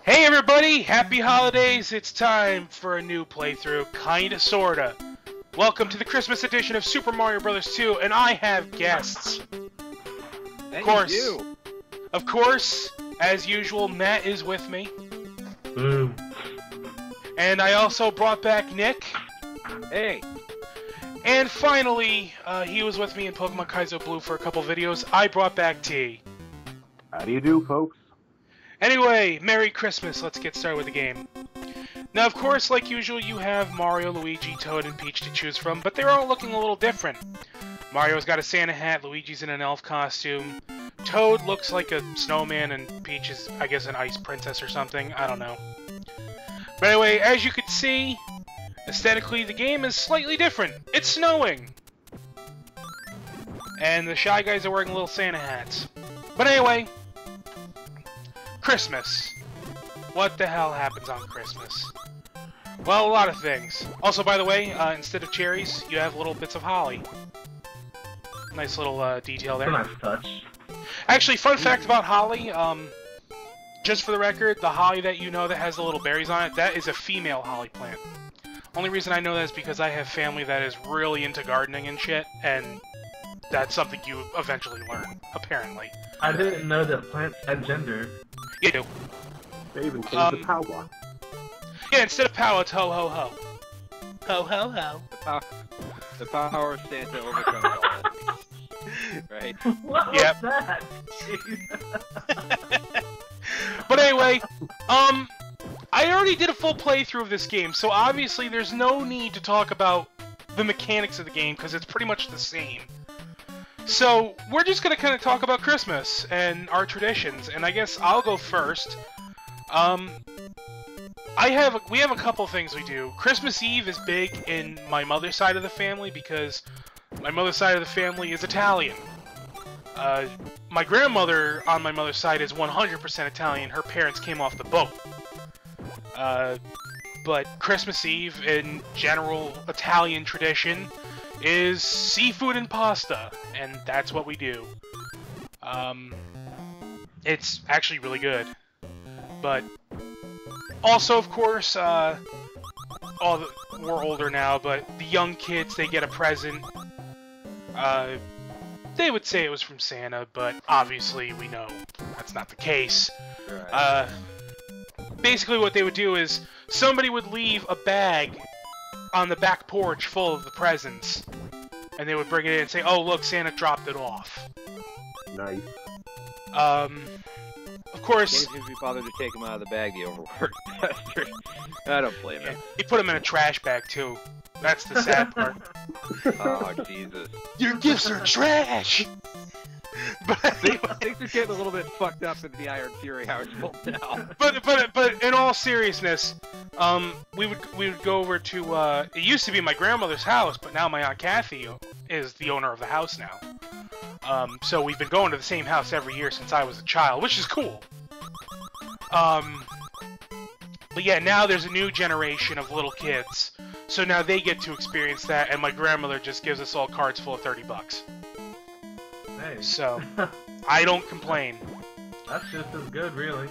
Hey everybody, happy holidays! It's time for a new playthrough, kinda sorta. Welcome to the Christmas edition of Super Mario Bros. 2, and I have guests. Of course, as usual, Matt is with me. Boom. And I also brought back Nick. Hey. And finally, he was with me in Pokemon Kaizo Blue for a couple videos. I brought back T. How do you do, folks? Anyway, Merry Christmas. Let's get started with the game. Now, of course, like usual, you have Mario, Luigi, Toad, and Peach to choose from, but they're all looking a little different. Mario's got a Santa hat, Luigi's in an elf costume, Toad looks like a snowman, and Peach is, I guess, an ice princess or something. I don't know. But anyway, as you can see, aesthetically, the game is slightly different. It's snowing! And the Shy Guys are wearing little Santa hats. But anyway, Christmas. What the hell happens on Christmas? Well, a lot of things. Also, by the way, instead of cherries, you have little bits of holly. Nice little detail there. Nice touch. Actually, fun fact about holly, just for the record, the holly that you know that has the little berries on it, that is a female holly plant. Only reason I know that is because I have family that is really into gardening and shit, and that's something you eventually learn, apparently. I didn't know that plants had gender. You do. They even changed the power. Yeah, instead of pow, it's ho ho ho. Ho ho ho. The power of Santa overcomes all enemies. Right? What Yep. was that? But anyway, I already did a full playthrough of this game, so obviously there's no need to talk about the mechanics of the game, because it's pretty much the same. So, we're just going to kind of talk about Christmas and our traditions, and I guess I'll go first. We have a couple things we do. Christmas Eve is big in my mother's side of the family because my mother's side of the family is Italian. My grandmother on my mother's side is 100% Italian. Her parents came off the boat. But Christmas Eve, in general Italian tradition, is seafood and pasta, and that's what we do. It's actually really good. But also, of course, we're older now, but the young kids, they get a present. They would say it was from Santa, but obviously we know that's not the case. Right. Basically what they would do is somebody would leave a bag on the back porch full of the presents, and they would bring it in and say, "Oh, look, Santa dropped it off." Nice. Of course, Can't even be bothered to take him out of the bag, the overworked bastard. I don't blame him. he put them in a trash bag too. That's the sad part. Oh, Jesus. Your gifts are trash! But Things are getting a little bit fucked up in the IronFury household now. But in all seriousness, we would go over to it used to be my grandmother's house, but now my Aunt Kathy is the owner of the house now. So we've been going to the same house every year since I was a child, which is cool. But yeah, now there's a new generation of little kids, so now they get to experience that, and my grandmother just gives us all cards full of $30. Hey. So, I don't complain. That's just as good, really.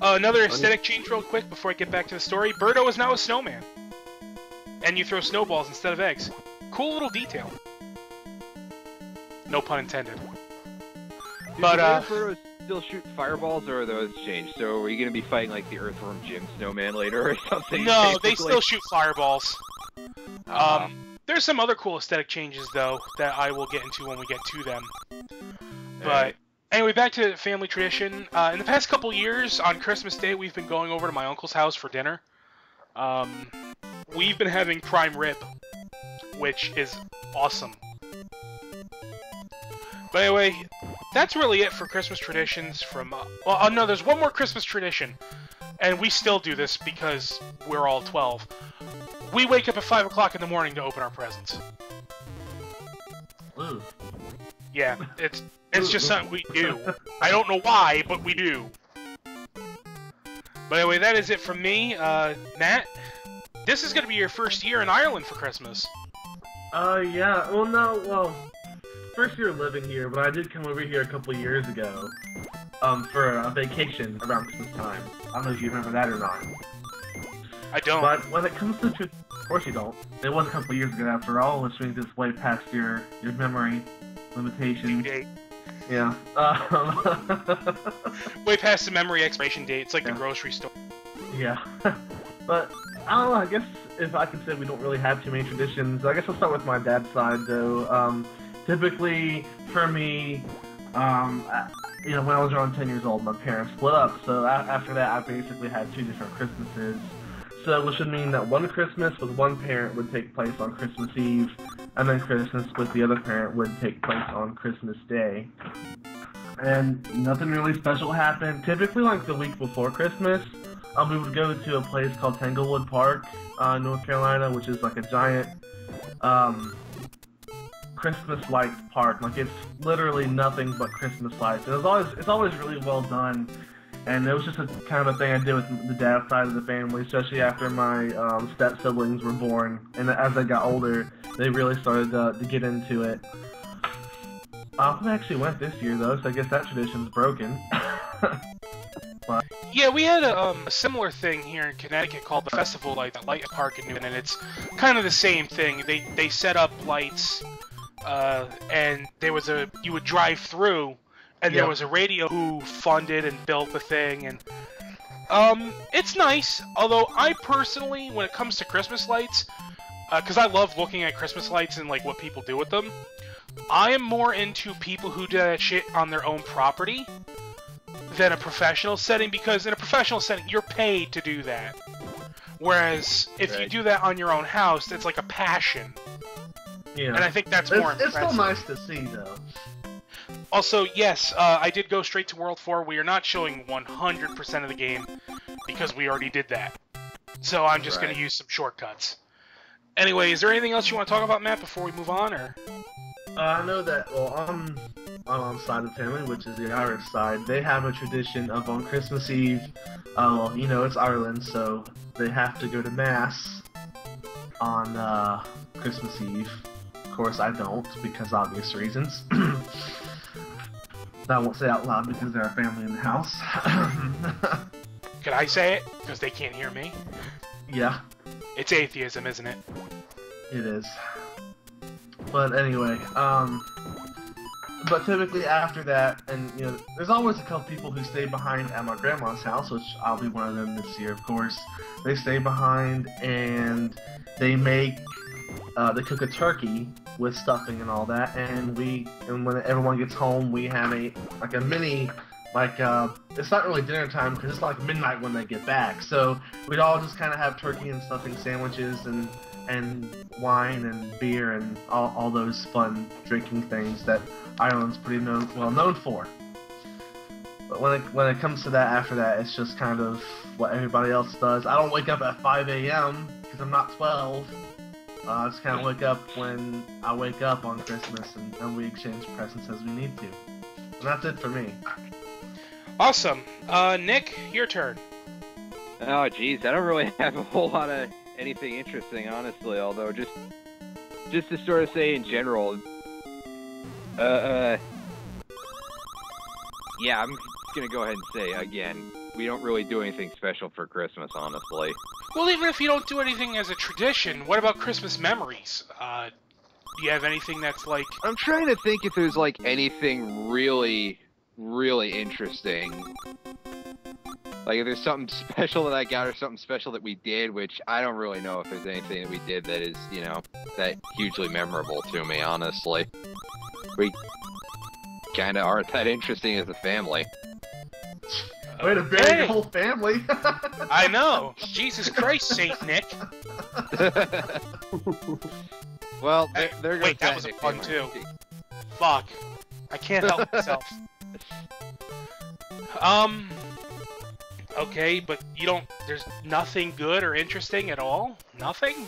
Another aesthetic change real quick before I get back to the story. Birdo is now a snowman. And you throw snowballs instead of eggs. Cool little detail. No pun intended. But, Birdo still shoot fireballs, or are those changed? So are you going to be fighting, like, the Earthworm Jim Snowman later or something? No, basically? they still shoot fireballs. There's some other cool aesthetic changes, though, that I will get into when we get to them. But anyway, back to family tradition. In the past couple years, on Christmas Day, we've been going over to my uncle's house for dinner. We've been having prime rib, which is awesome. But anyway, that's really it for Christmas traditions from... well, no, there's one more Christmas tradition, and we still do this because we're all 12. We wake up at 5 o'clock in the morning to open our presents. Ooh. Yeah, it's just something we do. I don't know why, but we do. But anyway, that is it from me. Matt, this is going to be your first year in Ireland for Christmas. Yeah. Well, no, first year living here, but I did come over here a couple years ago. for a vacation around Christmas time. I don't know if you remember that or not. I don't. But when it comes to of course you don't. It was a couple years ago after all, which means it's way past your memory limitations. Due date. Yeah. Way past the memory expiration date. It's like Yeah. the grocery store. Yeah. But, I don't know, I guess if I can say we don't really have too many traditions, I guess I'll start with my dad's side, though. Typically, for me, you know, when I was around 10 years old, my parents split up, so after that, I basically had 2 different Christmases. So, which would mean that one Christmas with one parent would take place on Christmas Eve, and then Christmas with the other parent would take place on Christmas Day. And nothing really special happened. Typically, like the week before Christmas, we would go to a place called Tanglewood Park, North Carolina, which is like a giant Christmas lights park. Like, it's literally nothing but Christmas lights. And it's always really well done. And it was just a kind of a thing I did with the dad side of the family, especially after my step siblings were born. And as they got older, they really started to get into it. We actually went this year though, so I guess that tradition's broken. But Yeah, we had a similar thing here in Connecticut called the Festival Light, the Light Park in Newton, and it's kind of the same thing. They set up lights, and you would drive through, and there Yep. was a radio who funded and built the thing, and it's nice. Although I personally, when it comes to Christmas lights, because I love looking at Christmas lights and like what people do with them, I am more into people who do that shit on their own property than a professional setting, because in a professional setting, you're paid to do that. Whereas, if you Right. do that on your own house, it's like a passion. yeah, And I think that's more it's still impressive. nice to see though. Also, yes, I did go straight to World 4. We are not showing 100% of the game, because we already did that. So I'm just going Right. to use some shortcuts. Anyway, is there anything else you want to talk about, Matt, before we move on, or...? I know that, well, on mom's side of the family, which is the Irish side, they have a tradition of on Christmas Eve, well, you know, it's Ireland, so they have to go to Mass on Christmas Eve. Of course, I don't, because obvious reasons. I won't say out loud because they're a family in the house. Could I say it? Because they can't hear me. Yeah, It's atheism, isn't it? it is. But anyway, but typically after that, and you know, there's always a couple people who stay behind at my grandma's house, which I'll be one of them this year, of course. They stay behind and they they cook a turkey with stuffing and all that, and when everyone gets home, we have a mini, it's not really dinner time because it's like midnight when they get back, so we'd all just kind of have turkey and stuffing sandwiches and wine and beer and all those fun drinking things that Ireland's pretty well known for. But when it comes to that, after that, it's just kind of what everybody else does. I don't wake up at 5 a.m. because I'm not 12. I just kind of wake up when I wake up on Christmas, and we exchange presents as we need to. And that's it for me. Awesome. Nick, your turn. Oh, geez, I don't really have a whole lot of anything interesting, honestly. Although, just to sort of say in general, yeah, I'm just gonna go ahead and say again, we don't really do anything special for Christmas, honestly. Well, even if you don't do anything as a tradition, what about Christmas memories? Do you have anything that's like... I'm trying to think if there's like anything really, really interesting. Like if there's something special that I got or something special that we did, which I don't really know if there's anything that we did that is, you know, that hugely memorable to me, honestly. We kind of aren't that interesting as a family. Way to bury your whole family! I know! Jesus Christ, Saint Nick! Well, there goes Wait, that was a Nick. pun too. Fuck. I can't help myself. Okay, but you don't... There's nothing good or interesting at all? Nothing?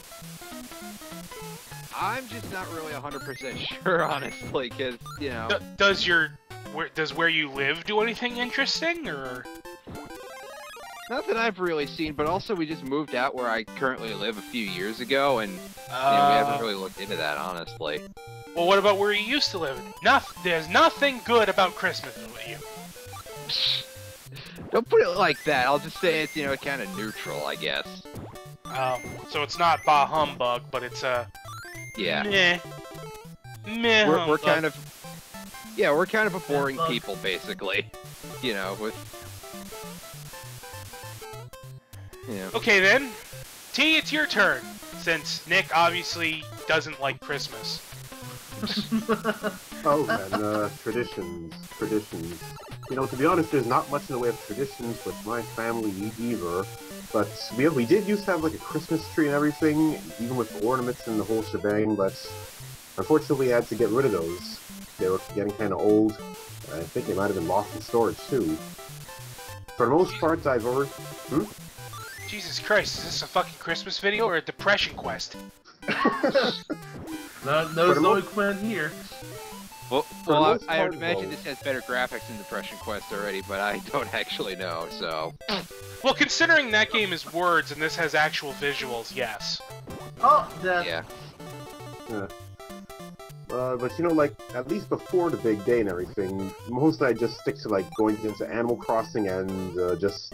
I'm just not really 100% sure, honestly, because, you know... Does where you live do anything interesting, or...? Not that I've really seen, but also we just moved out where I currently live a few years ago, and you know, we haven't really looked into that, honestly. Well, what about where you used to live? There's nothing good about Christmas with you. Don't put it like that. I'll just say it's, you know, kind of neutral, I guess. So it's not bah humbug, but it's yeah. Meh We're humbug. kind of, yeah, we're kind of a boring people, basically. You know, with. Yeah. Okay then, T, it's your turn. Since Nick obviously doesn't like Christmas. Oh man, traditions. You know, to be honest, there's not much in the way of traditions with my family either. But we did used to have like a Christmas tree and everything, even with ornaments and the whole shebang. But unfortunately, I had to get rid of those. They were getting kind of old. I think they might have been lost in storage too. For the most part, I've already. Jesus Christ, is this a fucking Christmas video or a depression quest? No Zoe Quinn here. Well, I would imagine this has better graphics than Depression Quest already, but I don't actually know, so... Well, considering that game is words and this has actual visuals, yes. Oh, death. Yeah. But you know, like, at least before the big day and everything, mostly I just stick to, like, going into Animal Crossing and just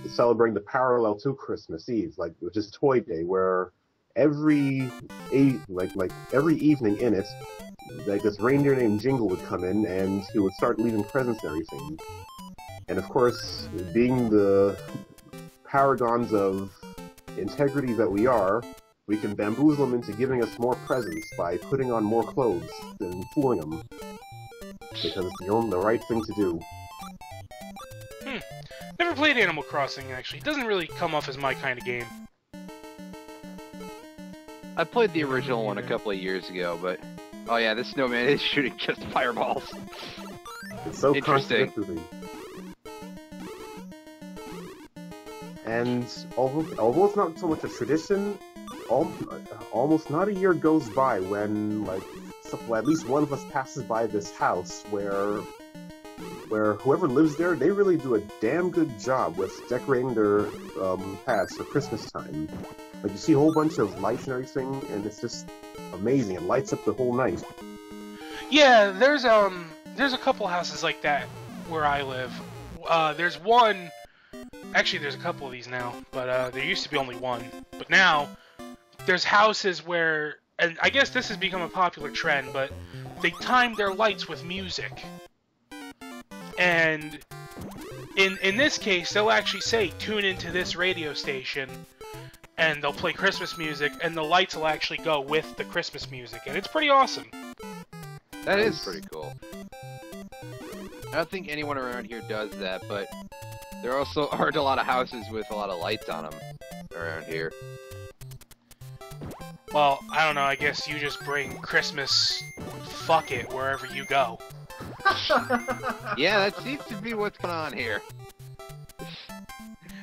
celebrating the parallel to Christmas Eve, like, which is Toy Day, where every evening in it, like, this reindeer named Jingle would come in, and he would start leaving presents and everything. And of course, being the paragons of integrity that we are, we can bamboozle them into giving us more presents by putting on more clothes and fooling them. Because it's the right thing to do. Never played Animal Crossing, actually. It doesn't really come off as my kind of game. I played the original one a couple of years ago, but... Oh yeah, this snowman is shooting just fireballs. It's so interesting. contradictory. And although it's not so much a tradition, almost not a year goes by when, like, at least one of us passes by this house where whoever lives there, they really do a damn good job with decorating their paths for Christmas time. Like, you see a whole bunch of lights and everything, and it's just amazing. It lights up the whole night. Yeah, there's a couple houses like that where I live. There's one... Actually, there's a couple of these now, but there used to be only one. But now, there's houses where... And I guess this has become a popular trend, but they time their lights with music. And in this case, they'll actually say, tune into this radio station, and they'll play Christmas music, and the lights will actually go with the Christmas music, and it's pretty awesome. That is pretty cool. I don't think anyone around here does that, but there also aren't a lot of houses with a lot of lights on them around here. Well, I don't know, I guess you just bring Christmas fuck it wherever you go. Yeah, that seems to be what's going on here.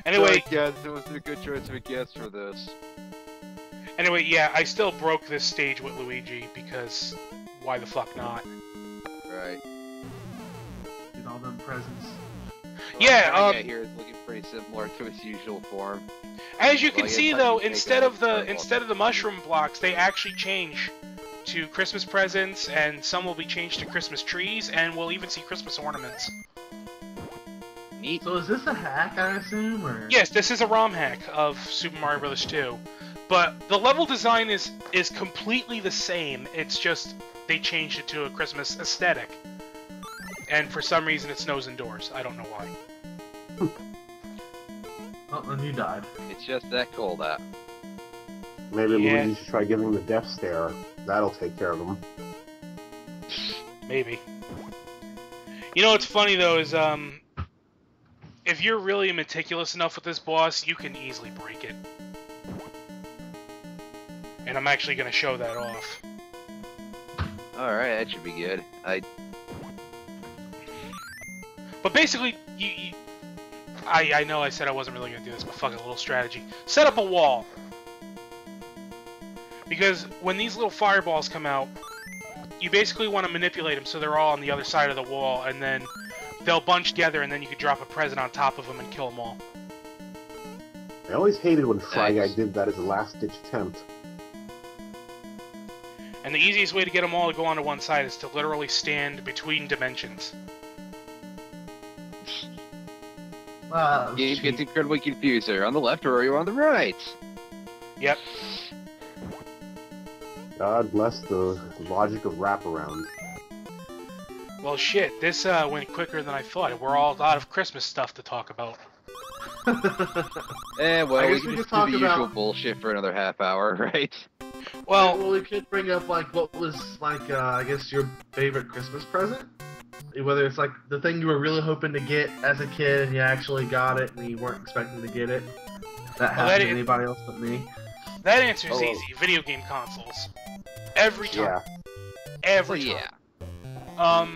Anyway, yeah, it was a good choice of a guest for this. Anyway, yeah, I still broke this stage with Luigi, because why the fuck not? Right. Get all them presents. Yeah, here is looking pretty similar to its usual form. As you can see, though, instead of the mushroom blocks, they actually change to Christmas presents, and some will be changed to Christmas trees, and we'll even see Christmas ornaments. Neat. So is this a hack, I assume, or? Yes, this is a ROM hack of Super Mario Bros. 2. But the level design is completely the same, it's just they changed it to a Christmas aesthetic. And for some reason it snows indoors. I don't know why. Oh, and you died. It's just that cold out. Maybe Yeah. Luigi should try giving the death stare. That'll take care of him. Maybe. You know what's funny though is if you're really meticulous enough with this boss, you can easily break it. And I'm actually gonna show that off. Alright, that should be good. But basically, I know I said I wasn't really gonna do this, but fuck it, a little strategy. Set up a wall. Because when these little fireballs come out, you basically want to manipulate them so they're all on the other side of the wall, and then they'll bunch together, and then you can drop a present on top of them and kill them all. I always hated when Fry Guy Thanks. did that as a last-ditch attempt. And the easiest way to get them all to go onto one side is to literally stand between dimensions. Game gets incredibly confused. Are you on the left or are you on the right? Yep. God bless the logic of wraparound. Well, shit, this went quicker than I thought. We're all out of Christmas stuff to talk about. Well, I we guess can we just could talk do the usual about- bullshit for another half hour, right? Well, we could bring up like what was like I guess your favorite Christmas present. Whether it's like the thing you were really hoping to get as a kid and you actually got it and you weren't expecting to get it. That happened to anybody else but me. that answer's easy. Video game consoles. Every time. Yeah. Every So, time. yeah.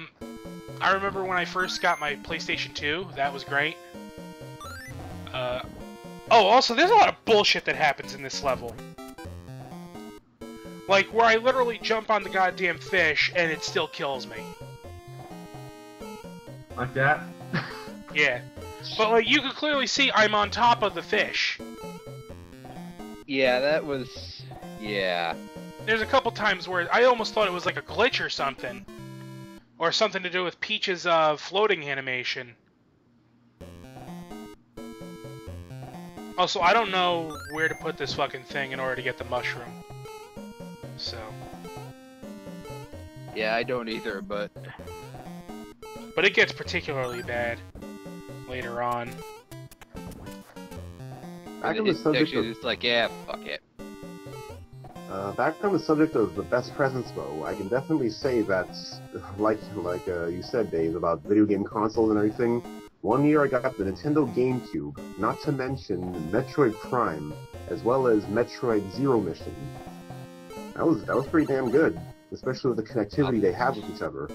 I remember when I first got my PlayStation 2. That was great. Also, there's a lot of bullshit that happens in this level. Like, where I literally jump on the goddamn fish and it still kills me. Like that? Yeah. But, like, you can clearly see I'm on top of the fish. Yeah, that was... Yeah. There's a couple times where I almost thought it was like a glitch or something. Or something to do with Peach's floating animation. Also, I don't know where to put this fucking thing in order to get the mushroom. So... Yeah, I don't either, but... But it gets particularly bad later on. Back on the subject of It's like, yeah, fuck it. back on the subject of the best presents, though, I can definitely say that, like you said, Dave, about video game consoles and everything. One year I got the Nintendo GameCube, not to mention Metroid Prime, as well as Metroid Zero Mission. That was pretty damn good, especially with the connectivity they have with each other.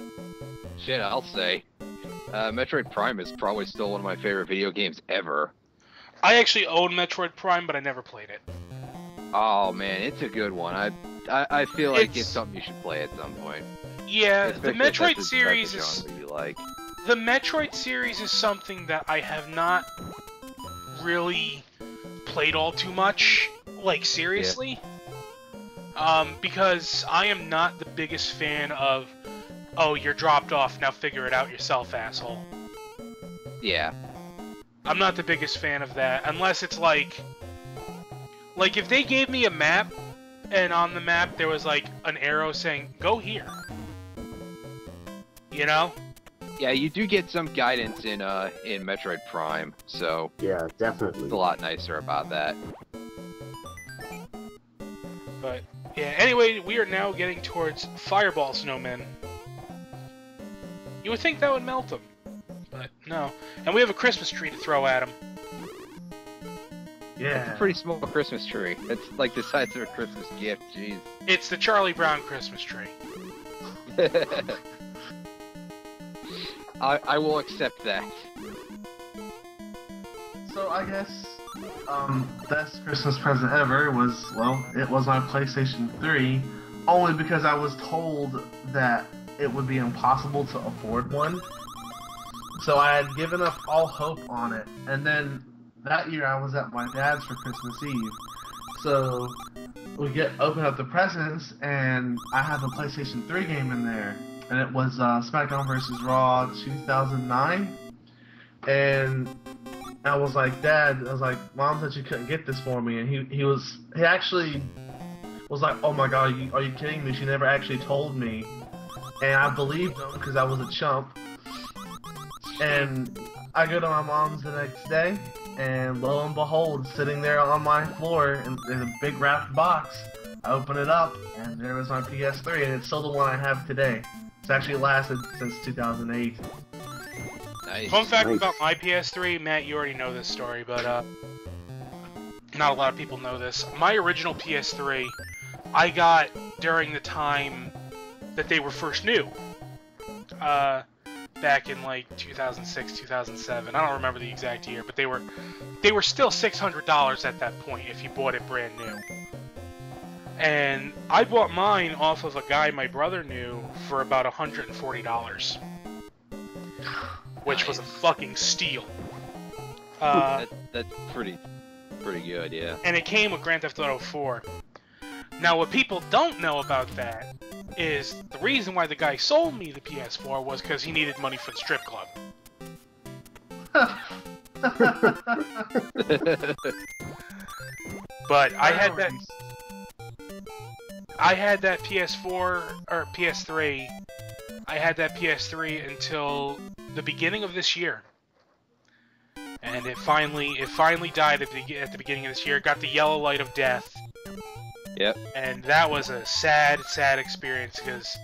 Shit, I'll say. Metroid Prime is probably still one of my favorite video games ever. I actually own Metroid Prime, but I never played it. Oh man, it's a good one. I feel like it's It's- something you should play at some point. Yeah, Especially the if that's Metroid the series type of is... genre you like. The Metroid series is something that I have not really played all too much, like, seriously. Because I am not the biggest fan of, oh, you're dropped off, now figure it out yourself, asshole. Yeah. I'm not the biggest fan of that, unless it's like if they gave me a map, and on the map there was like an arrow saying, go here. You know? Yeah, you do get some guidance in Metroid Prime, so Yeah, definitely. it's a lot nicer about that. But, yeah, anyway, we are now getting towards Fireball Snowmen. You would think that would melt them, but no. And we have a Christmas tree to throw at them. Yeah. It's a pretty small Christmas tree. It's like the size of a Christmas gift, jeez. It's the Charlie Brown Christmas tree. I will accept that. So I guess best Christmas present ever was, well, it was my PlayStation 3, only because I was told that it would be impossible to afford one. So I had given up all hope on it, and then that year I was at my dad's for Christmas Eve. So we open up the presents, and I have a PlayStation 3 game in there, and it was SmackDown vs. Raw 2009, and I was like, Dad, I was like, Mom said you couldn't get this for me, and he actually was like, oh my God, are you kidding me? She never actually told me, and I believed him because I was a chump. And I go to my mom's the next day, and lo and behold, sitting there on my floor in a big wrapped box, I open it up, and there was my PS3, and it's still the one I have today. It's actually lasted since 2008. Nice. Fun fact Nice. about my PS3, Matt, you already know this story, but not a lot of people know this. My original PS3, I got during the time that they were first new. Back in like 2006, 2007. I don't remember the exact year, but they were still $600 at that point if you bought it brand new. And I bought mine off of a guy my brother knew for about $140, which was a Nice. fucking steal. That's pretty good, yeah. And it came with Grand Theft Auto 4. Now, what people don't know about that is the reason why the guy sold me the PS4 was because he needed money for the strip club. But I had that PS4 or PS3. I had that PS3 until the beginning of this year, and it finally died at the beginning of this year. It got the yellow light of death. Yep. And that was a sad experience because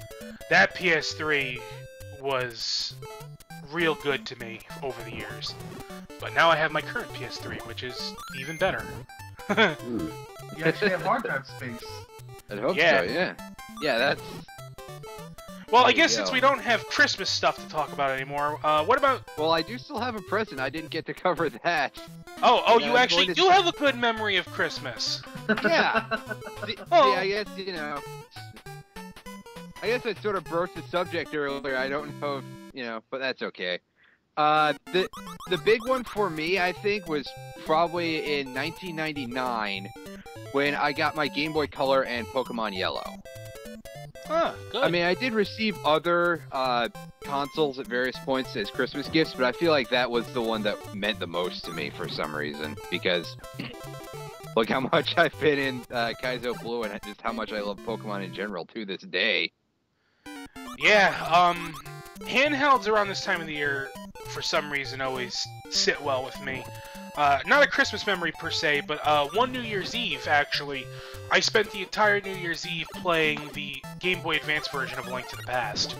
that PS3 was real good to me over the years. But now I have my current PS3, which is even better. You actually have hard drive space. I hope so, yeah. Yeah, that's... Well, I guess since we don't have Christmas stuff to talk about anymore, what about... Well, I do still have a present. I didn't get to cover that. Oh, you actually do have a good memory of Christmas. Yeah. See, I guess, you know... I guess I sort of broached the subject earlier. I don't know if, you know, but that's okay. The big one for me, I think, was probably in 1999 when I got my Game Boy Color and Pokemon Yellow. Huh, good. I mean, I did receive other consoles at various points as Christmas gifts, but I feel like that was the one that meant the most to me for some reason, because look how much I've been in Kaizo Blue and just how much I love Pokemon in general to this day. Yeah, handhelds around this time of the year, for some reason, always sit well with me. Not a Christmas memory per se, but one New Year's Eve, actually, I spent the entire New Year's Eve playing the Game Boy Advance version of Link to the Past.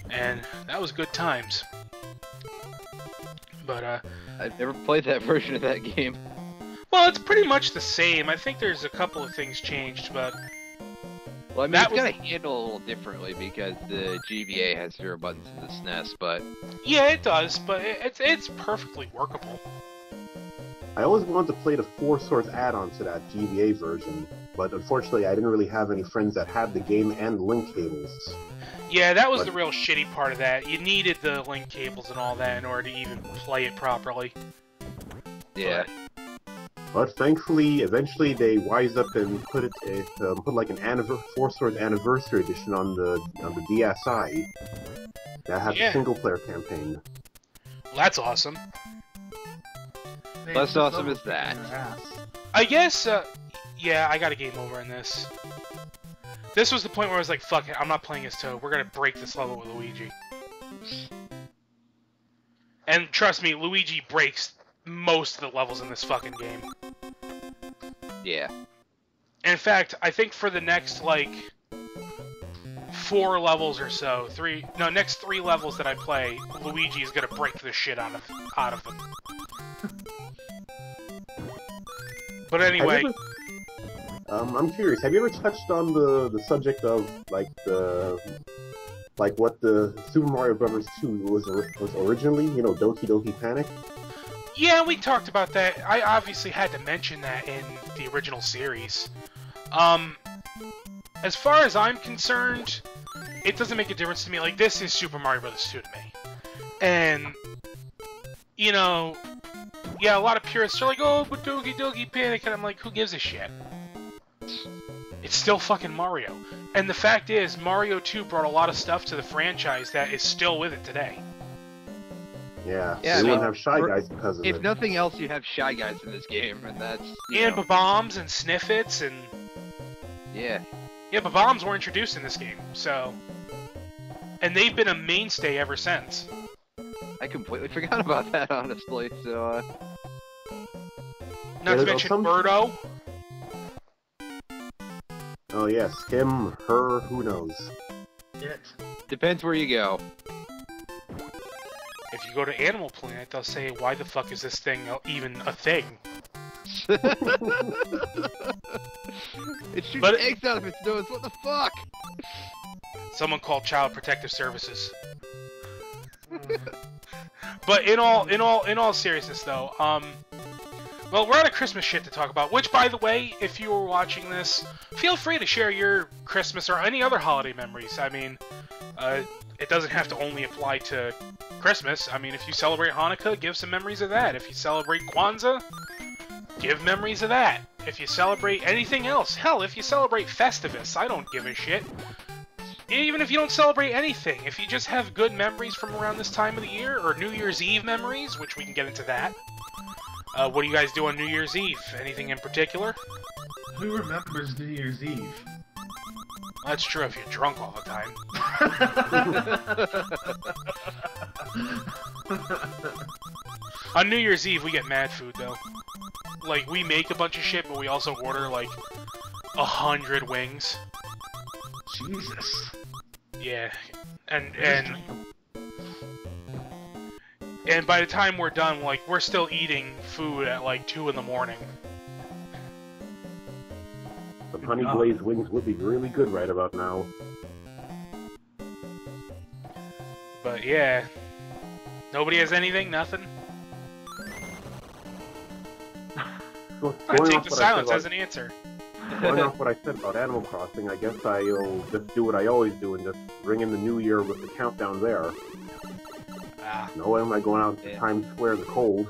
And that was good times. But, I've never played that version of that game. Well, it's pretty much the same. I think there's a couple of things changed, but... Well, I mean, it's got to handle a little differently because the GBA has 0 buttons in the SNES, but... Yeah, it does, but it's perfectly workable. I always wanted to play the Four Swords add-on to that GBA version, but unfortunately I didn't really have any friends that had the game and link cables. Yeah, that was the real shitty part of that. You needed the link cables and all that in order to even play it properly. Yeah. But thankfully, eventually they wised up and put like an Four Swords Anniversary Edition on the DSi that has a single-player campaign. Well, that's awesome. Less awesome is that. I guess, yeah, I got a game over in this. This was the point where I was like, fuck it, I'm not playing as Toad. We're gonna break this level with Luigi. And trust me, Luigi breaks most of the levels in this fucking game. Yeah. In fact, I think for the next, like, 4 levels or so, next 3 levels that I play, Luigi is gonna break the shit out of them. But anyway... I'm curious, have you ever touched on the subject of, like what the Super Mario Bros. 2 was originally, you know, Doki Doki Panic? Yeah, we talked about that. I obviously had to mention that in the original series. As far as I'm concerned, it doesn't make a difference to me. Like, this is Super Mario Bros. 2 to me. And, you know, yeah, a lot of purists are like, oh, but Doki Doki Panic, and I'm like, who gives a shit? It's still fucking Mario. And the fact is, Mario 2 brought a lot of stuff to the franchise that is still with it today. Yeah, yeah, so you wouldn't have Shy Guys because of it. If nothing else, you have Shy Guys in this game, and that's... And Bob-ombs and Sniffits and... Yeah. Yeah, Bob-ombs were introduced in this game, so... And they've been a mainstay ever since. I completely forgot about that, honestly, so, Not to mention Birdo. Oh yes, him, her, who knows. It. Depends where you go. If you go to Animal Planet, they'll say, why the fuck is this thing even a thing? It shoots eggs out of its nose, what the fuck? Someone called Child Protective Services. But in all seriousness though, well, we're out of Christmas shit to talk about, which, by the way, if you were watching this, feel free to share your Christmas or any other holiday memories. I mean, it doesn't have to only apply to Christmas. I mean, if you celebrate Hanukkah, give some memories of that. If you celebrate Kwanzaa, give memories of that. If you celebrate anything else, hell, if you celebrate Festivus, I don't give a shit. even if you don't celebrate anything, if you just have good memories from around this time of the year, or New Year's Eve memories, which we can get into that. What do you guys do on New Year's Eve? Anything in particular? Who remembers New Year's Eve? That's true if you're drunk all the time. On New Year's Eve, we get mad food, though. Like, we make a bunch of shit, but we also order, like, 100 wings. Jesus. Yeah. And by the time we're done, like, we're still eating food at, like, 2 in the morning. Some honey glazed wings would be really good right about now. But, yeah. Nobody has anything? Nothing? I take the silence as an answer. Going off what I said about Animal Crossing, I guess I'll just do what I always do and just bring in the new year with the countdown there. No way am I going out to Times Square in the cold.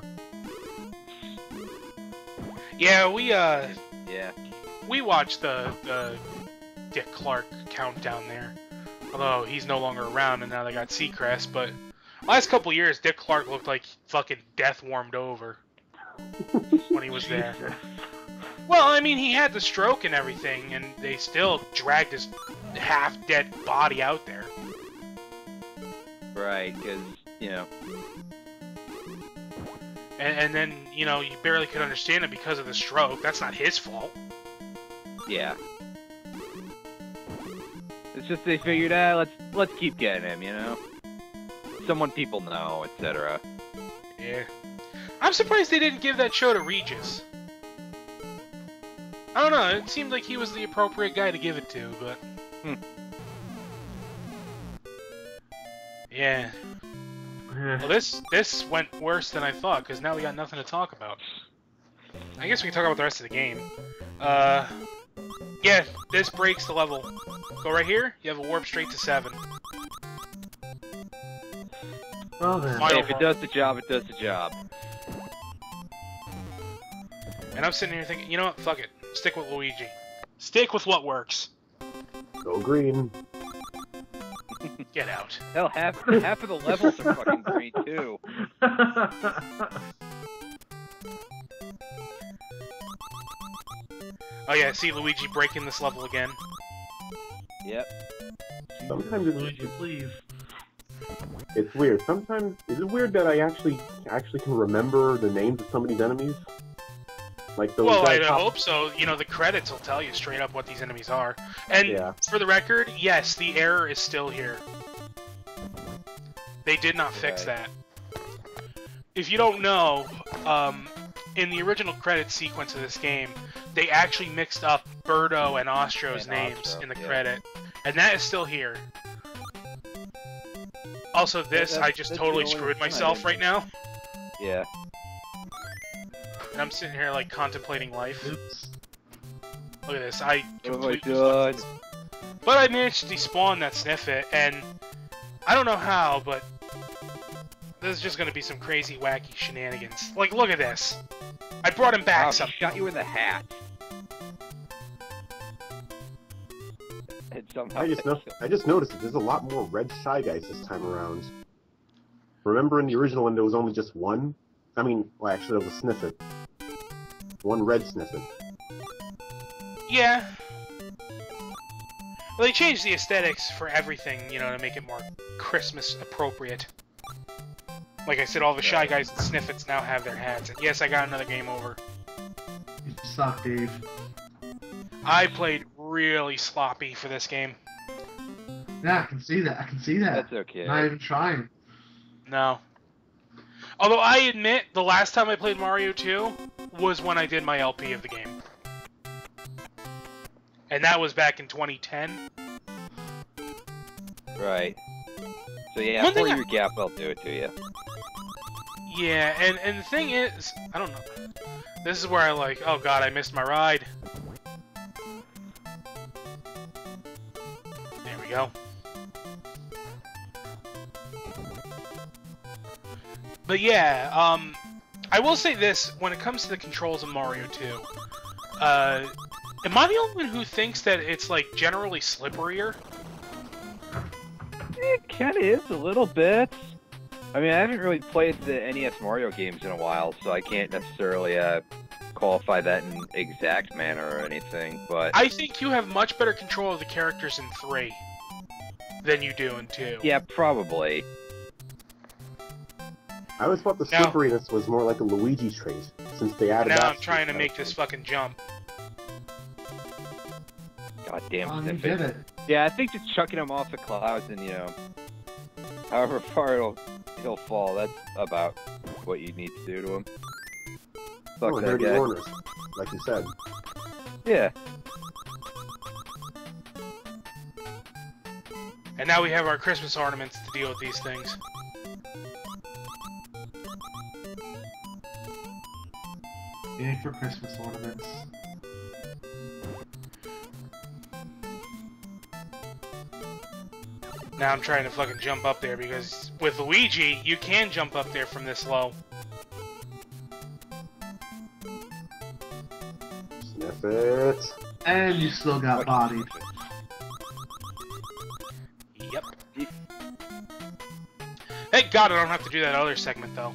Yeah, we watched the Dick Clark countdown there. Although he's no longer around and now they got Seacrest, but last couple years Dick Clark looked like fucking death warmed over when he was there. Well, I mean, he had the stroke and everything, and they still dragged his half-dead body out there. Right, because, you know... And then, you know, you barely could understand it because of the stroke. That's not his fault. Yeah. It's just they figured, let's keep getting him, you know? Someone people know, etc. Yeah. I'm surprised they didn't give that show to Regis. I don't know, it seemed like he was the appropriate guy to give it to, but... Yeah. Well, this went worse than I thought, because now we got nothing to talk about. I guess we can talk about the rest of the game. Yeah, this breaks the level. Go right here, you have a warp straight to 7. Well then. Final If it does the job, it does the job. And I'm sitting here thinking, you know what, fuck it. Stick with Luigi. Stick with what works. Go green. Get out. Hell, half of the levels are fucking green, too. Oh yeah, see Luigi breaking this level again. Yep. Sometimes it's, Luigi, please. it's weird. Sometimes is it weird that I actually can remember the names of some of these enemies? Like those Well, I guys hope so. You know, the credits will tell you straight up what these enemies are. And for the record, yes, the error is still here. They did not fix that. If you don't know, in the original credit sequence of this game, they actually mixed up Birdo and Ostro's names in the credit. And that is still here. Also, this, I just totally screwed myself right now. Yeah. And I'm sitting here, like, contemplating life. Oops. Look at this, I completely... Oh my god. But I managed to despawn that Sniffit, and I don't know how, but there's just gonna be some crazy, wacky shenanigans. Like, look at this. I brought him back Wow, some... he shot you in the hat. And somehow I just noticed that there's a lot more red Shy Guys this time around. Remember in the original one there was only just one? I mean, well actually there was a Sniffit. One red Sniffit. Yeah. Well, they changed the aesthetics for everything, you know, to make it more Christmas appropriate. Like I said, all the Shy Guys and Sniffits now have their hats. And yes, I got another game over. You suck, Dave. I played really sloppy for this game. Yeah, I can see that. I can see that. That's okay. Not even trying. No. Although I admit, the last time I played Mario 2 was when I did my LP of the game. And that was back in 2010. Right. So yeah, 4-year gap, I'll do it to you. Yeah, and the thing is, I don't know. This is where I like, oh god, I missed my ride. There we go. But yeah, I will say this, when it comes to the controls of Mario 2, am I the only one who thinks that it's, like, generally slipperier? It kind of is a little bit. I mean, I haven't really played the NES Mario games in a while, so I can't necessarily qualify that in exact manner or anything, but... I think you have much better control of the characters in 3 than you do in 2. Yeah, probably. I always thought the slipperiness was more like a Luigi trait, since they added that. Now I'm trying to make this fucking jump. God damn Oh, you Sniffy. did it. Yeah, I think just chucking him off the clouds and, you know, however far he'll fall, that's about what you need to do to him. Fuck Oh, that dirty guy. corners, like you said. Yeah. And now we have our Christmas ornaments to deal with these things. Yay for Christmas ornaments. Now I'm trying to fucking jump up there because with Luigi, you can jump up there from this low. Sniff it. And you still got bodied. Yep. Thank God I don't have to do that other segment though.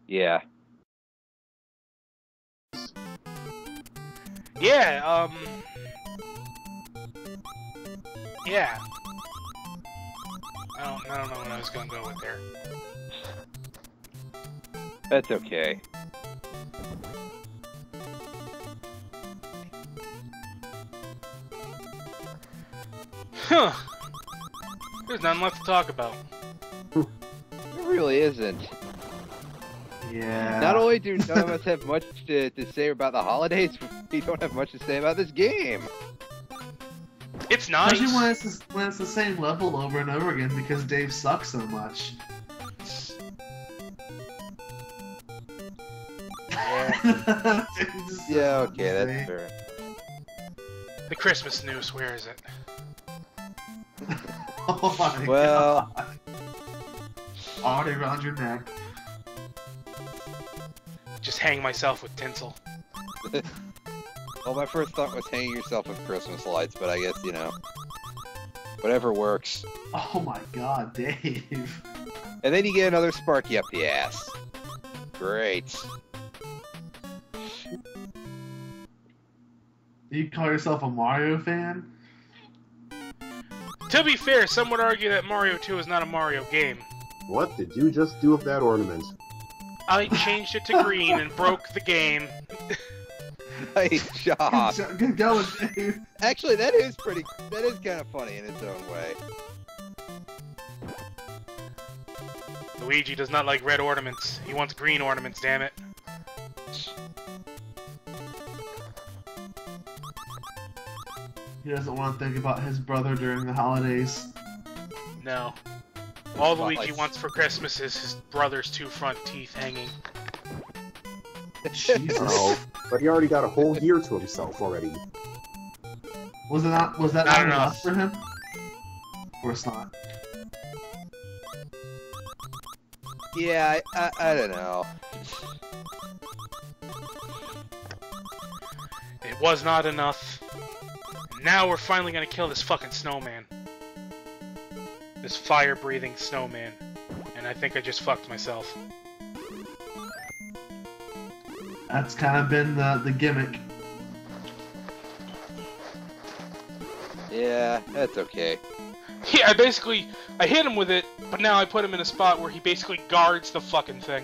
Yeah. Yeah, yeah. I don't know what I was gonna go with there. That's okay. Huh. There's nothing left to talk about. It really isn't. Yeah. Not only do none of us have much to say about the holidays, we don't have much to say about this game. It's nice. Especially when it's the same level over and over again because Dave sucks so much. Yeah, yeah, okay, that's fair. The Christmas noose, where is it? Oh my Well, god. Already around your neck. Just hang myself with tinsel. well, my first thought was hanging yourself with Christmas lights, but I guess, you know, whatever works. Oh my god, Dave. And then you get another Sparky up the ass. Great. You call yourself a Mario fan? To be fair, some would argue that Mario 2 is not a Mario game. What did you just do with that ornament? I changed it to green and broke the game. Nice job. Good going, Dave. Actually, that is kind of funny in its own way. Luigi does not like red ornaments. He wants green ornaments, damn it. He doesn't want to think about his brother during the holidays. No. All Spotlights. Luigi wants for Christmas is his brother's 2 front teeth hanging. Jesus. Oh, but he already got a whole year to himself already. Was that Not not enough. enough for him? Of course not. Yeah, I don't know. It was not enough. Now we're finally gonna kill this fucking snowman. This fire-breathing snowman. And I think I just fucked myself. That's kind of been the gimmick. Yeah, that's okay. Yeah, I hit him with it, but now I put him in a spot where he basically guards the fucking thing.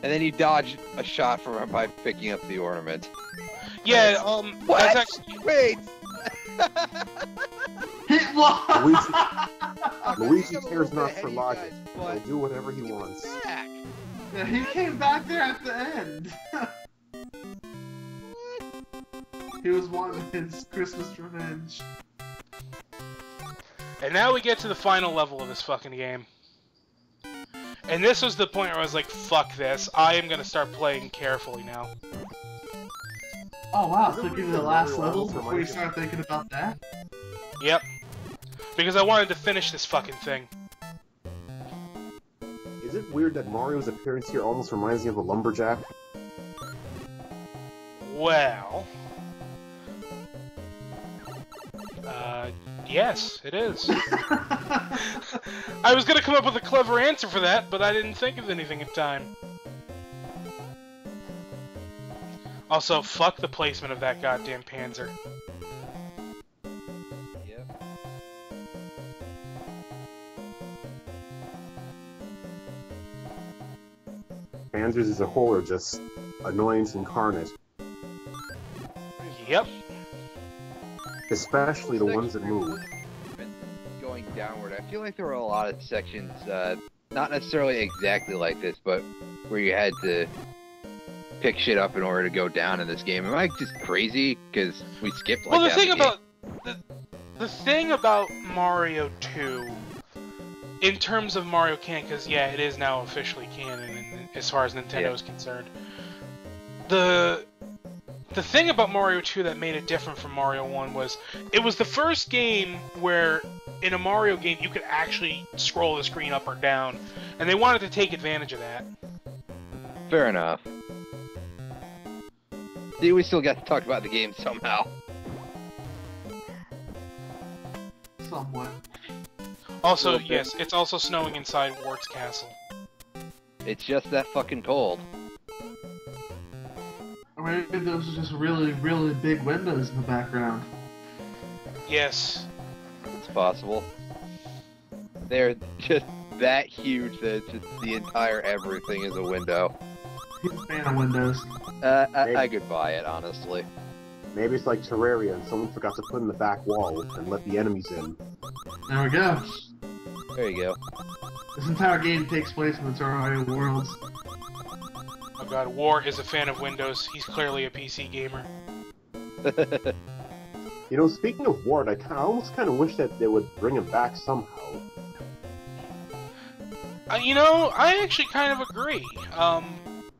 And then you dodge a shot from him by picking up the ornament. Yeah, What? that's actually... Wait! What? Luigi I'm a cares little not bit for ahead of you logic. guys, He'll but do whatever he wants. back. Yeah, he came back there at the end. He was wanting his Christmas revenge. And now we get to the final level of this fucking game. And this was the point where I was like, fuck this. I am gonna start playing carefully now. Oh wow, so give you the last level before you start thinking about that? Yep. Because I wanted to finish this fucking thing. Is it weird that Mario's appearance here almost reminds me of a lumberjack? Well... yes, it is. I was gonna come up with a clever answer for that, but I didn't think of anything in time. Also, fuck the placement of that goddamn Panzer. Yep. Panzers as a whole are just annoyance incarnate. Yep. Especially the ones that move. Going downward, I feel like there were a lot of sections, not necessarily exactly like this, but where you had to pick shit up in order to go down in this game. Am I just crazy? Because we skipped like Well, the that thing in the about the thing about Mario 2, in terms of Mario canon, because yeah, it is now officially canon as far as Nintendo is concerned. The thing about Mario 2 that made it different from Mario 1 was it was the first game where in a Mario game you could actually scroll the screen up or down, and they wanted to take advantage of that. Fair enough. See, we still got to talk about the game somehow. Somewhat. Also, yes, it's also snowing inside Wart's castle. It's just that fucking cold. Or maybe those are just really, really big windows in the background. Yes. It's possible. They're just that huge that it's just the entire everything is a window. He's a fan of windows. I could buy it, honestly. Maybe it's like Terraria and someone forgot to put in the back wall and let the enemies in. There we go. There you go. This entire game takes place in the Terraria worlds. Oh god, Wart is a fan of Windows. He's clearly a PC gamer. You know, speaking of Ward, I almost kind of wish that they would bring him back somehow. You know, I actually kind of agree.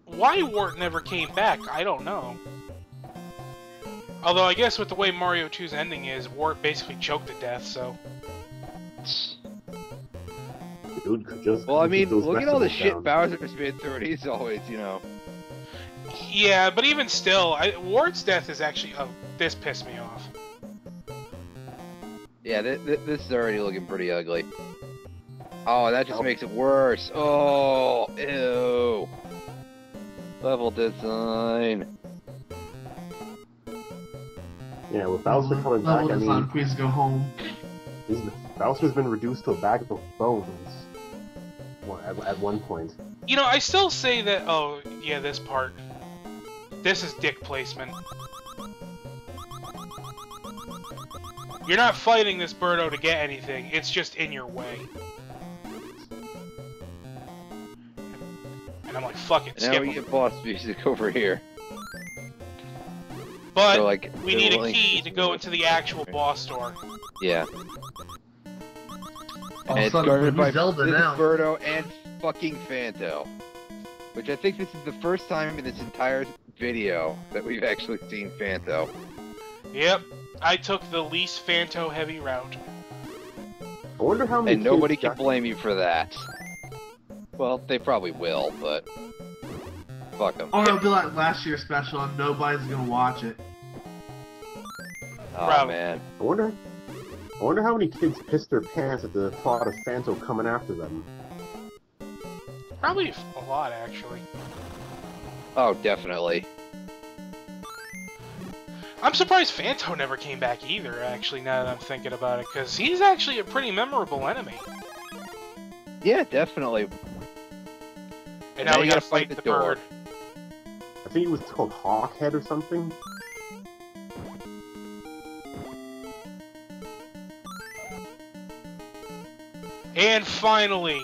Why Wart never came back, I don't know. Although I guess with the way Mario 2's ending is, Wart basically choked to death, so... Dude could just Well, I mean, those look at all the vegetables shit down. Bowser's been through, and he's always, you know... Yeah, but even still, Wart's death is actually... Oh, this pissed me off. Yeah, this is already looking pretty ugly. Oh, that just makes it worse. Oh, ew. Level design. Yeah, with Bowser coming back, I mean, Please go home. Bowser's been reduced to a bag of bones at one point. You know, I still say that... Oh, yeah, this part. This is dick placement. You're not fighting this Birdo to get anything, it's just in your way. And I'm like, fuck it, Now skip we him. get boss music over here. But So, like, we they're need a willing key to go into the actual boss door. Yeah. All And of a it's sudden, guarded by Zelda this now. Birdo and fucking Phanto. Which I think this is the first time in this entire video that we've actually seen Phanto. Yep, I took the least Phanto heavy route. I wonder how many And nobody kids can got- blame you for that. Well, they probably will, but... Fuck them. Or it'll be like last year's special and nobody's gonna watch it. Oh, Probably. man. I wonder how many kids pissed their pants at the thought of Phanto coming after them. Probably a lot, actually. Oh, definitely. I'm surprised Phanto never came back either, actually, now that I'm thinking about it, because he's actually a pretty memorable enemy. Yeah, definitely. And now we gotta fight the door. bird. I think it was called Hawkhead or something. And finally,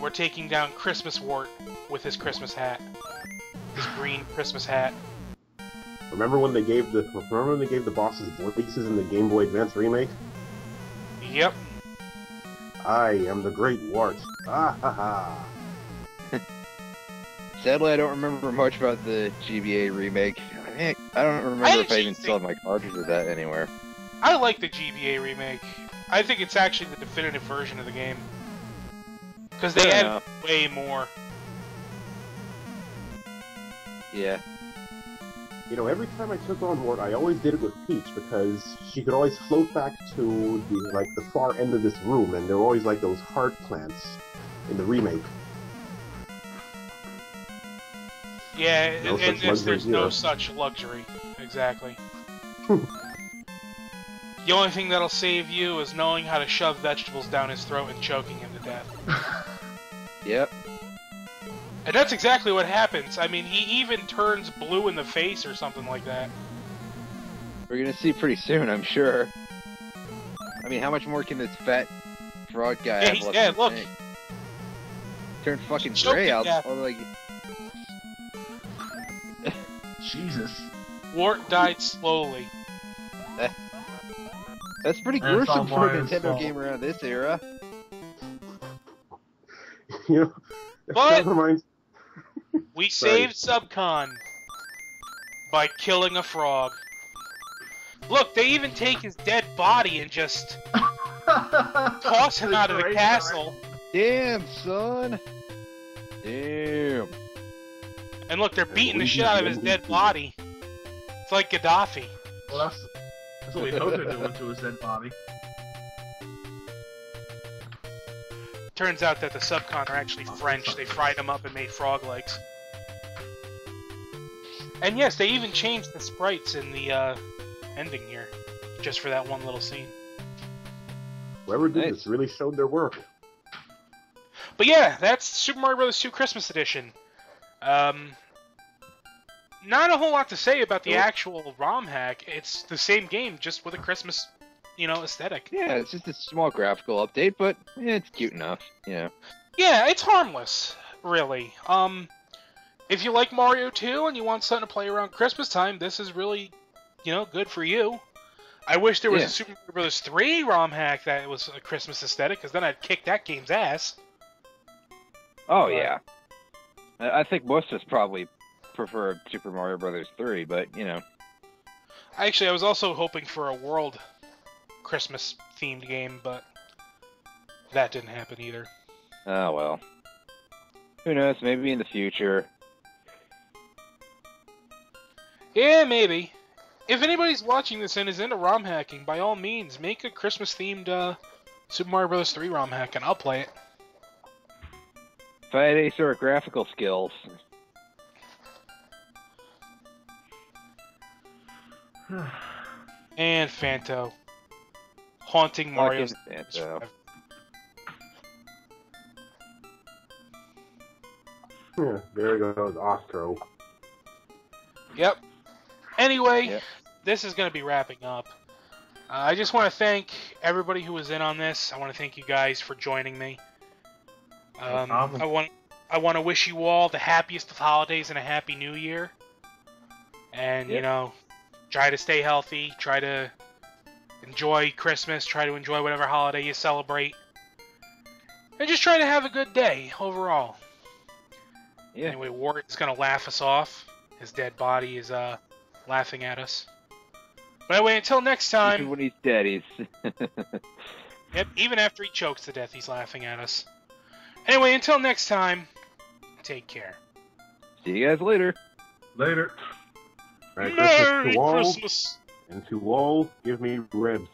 we're taking down Christmas Wart with his Christmas hat. His green Christmas hat. Remember when they gave the bosses voices in the Game Boy Advance remake? Yep. I am the Great Wart. Ah ha ha. Sadly, I don't remember much about the GBA remake. I don't remember if I even still have my cartridge of that anywhere. I like the GBA remake. I think it's actually the definitive version of the game. Because they Fair added enough. way more. Yeah. You know, every time I took on Wart, I always did it with Peach because she could always float back to the far end of this room, and there were always like those heart plants in the remake. Yeah, No and such luxury there's no here. such luxury. Exactly. The only thing that'll save you is knowing how to shove vegetables down his throat and choking him to death. Yep. And that's exactly what happens. I mean, he even turns blue in the face or something like that. We're gonna see pretty soon, I'm sure. I mean, how much more can this fat frog guy Yeah, have he's left dead, in the look. tank? Turn fucking Choking gray out. death. All like, Jesus. Wart died slowly. that's pretty And it's all gruesome for a Mario's Nintendo fault. game around this era. You know, But- that reminds. We Sorry. saved Subcon by killing a frog. Look, they even take his dead body and just toss him out of the Great, castle. Damn, son. Damn. And look, they're beating the shit out of his dead body. It's like Gaddafi. Well, that's what we hope they're doing to his dead body. Turns out that the Subcon are actually French. They fried him up and made frog legs. And yes, they even changed the sprites in the ending here, just for that one little scene. Whoever did Nice. this really showed their work. But yeah, that's Super Mario Bros. 2 Christmas Edition. Not a whole lot to say about the actual ROM hack. It's the same game, just with a Christmas, aesthetic. Yeah, it's just a small graphical update, but it's cute enough. Yeah. Yeah, it's harmless, really. If you like Mario 2 and you want something to play around Christmas time, this is really, good for you. I wish there was Yeah. a Super Mario Bros. 3 ROM hack that was a Christmas aesthetic, because then I'd kick that game's ass. Oh yeah. I think most of us probably prefer Super Mario Brothers 3, but Actually, I was also hoping for a world Christmas-themed game, but that didn't happen either. oh well. Who knows? Maybe in the future. Yeah, maybe. If anybody's watching this and is into ROM hacking, by all means, make a Christmas-themed Super Mario Bros. 3 ROM hack, and I'll play it. If I had any sort of graphical skills, And Phanto. Haunting Mario's... fucking Phanto. Yeah, there goes Ostro. Yep. Anyway, Yep. this is going to be wrapping up. I just want to thank everybody who was in on this. I want to thank you guys for joining me. No problem. I want to wish you all the happiest of holidays and a happy new year. And, Yep. try to stay healthy, try to enjoy Christmas, try to enjoy whatever holiday you celebrate. And just try to have a good day overall. Yeah. Anyway, Wart is going to laugh us off. His dead body is laughing at us. But anyway, until next Even time... when he's dead, he's. Yep, even after he chokes to death, he's laughing at us. Anyway, until next time, take care. See you guys later. Later. Merry Merry Christmas to all, Christmas! and to all, give me ribs.